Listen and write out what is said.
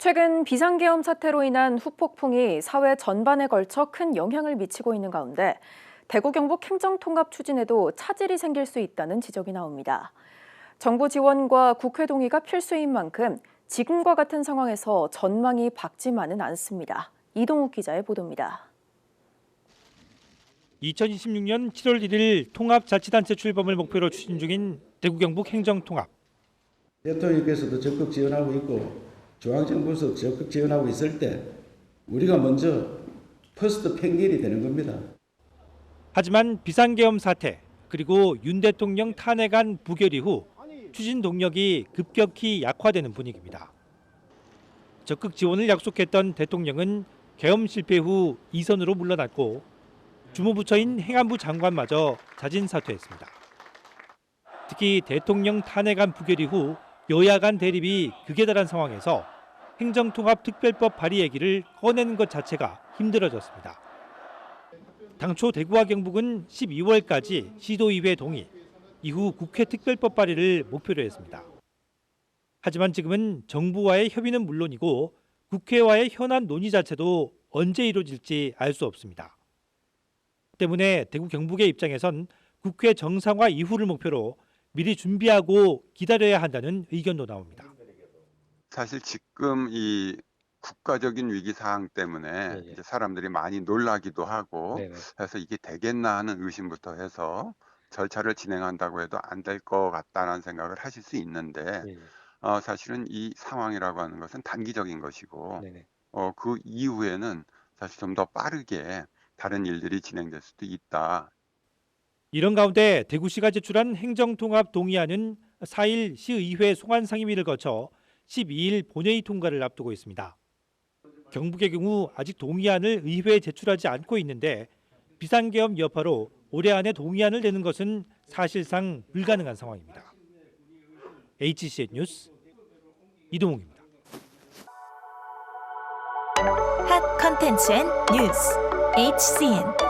최근 비상계엄 사태로 인한 후폭풍이 사회 전반에 걸쳐 큰 영향을 미치고 있는 가운데 대구 경북 행정통합 추진에도 차질이 생길 수 있다는 지적이 나옵니다. 정부 지원과 국회 동의가 필수인 만큼 지금과 같은 상황에서 전망이 밝지만은 않습니다. 이동욱 기자의 보도입니다. 2026년 7월 1일 통합자치단체 출범을 목표로 추진 중인 대구 경북 행정통합. 대통령께서도 적극 지원하고 있고 중앙정부에서 적극 지원하고 있을 때 우리가 먼저 퍼스트 팽길이 되는 겁니다. 하지만 비상계엄 사태 그리고 윤 대통령 탄핵안 부결 이후 추진 동력이 급격히 약화되는 분위기입니다. 적극 지원을 약속했던 대통령은 계엄 실패 후 이선으로 물러났고 주무부처인 행안부 장관마저 자진 사퇴했습니다. 특히 대통령 탄핵안 부결 이후 여야 간 대립이 극에 달한 상황에서 행정통합특별법 발의 얘기를 꺼내는 것 자체가 힘들어졌습니다. 당초 대구와 경북은 12월까지 시도의회 동의, 이후 국회 특별법 발의를 목표로 했습니다. 하지만 지금은 정부와의 협의는 물론이고 국회와의 현안 논의 자체도 언제 이루어질지 알 수 없습니다. 때문에 대구 경북의 입장에선 국회 정상화 이후를 목표로 미리 준비하고 기다려야 한다는 의견도 나옵니다. 사실 지금 이 국가적인 위기 상황 때문에 이제 사람들이 많이 놀라기도 하고 해서 이게 되겠나 하는 의심부터 해서 절차를 진행한다고 해도 안 될 것 같다는 생각을 하실 수 있는데 사실은 이 상황이라고 하는 것은 단기적인 것이고 그 이후에는 사실 좀 더 빠르게 다른 일들이 진행될 수도 있다. 이런 가운데 대구시가 제출한 행정통합 동의안은 4일 시의회 소관상임위를 거쳐 12일 본회의 통과를 앞두고 있습니다. 경북의 경우 아직 동의안을 의회에 제출하지 않고 있는데 비상계엄 여파로 올해 안에 동의안을 내는 것은 사실상 불가능한 상황입니다. HCN 뉴스 이동욱입니다. 핫 컨텐츠 앤 뉴스 HCN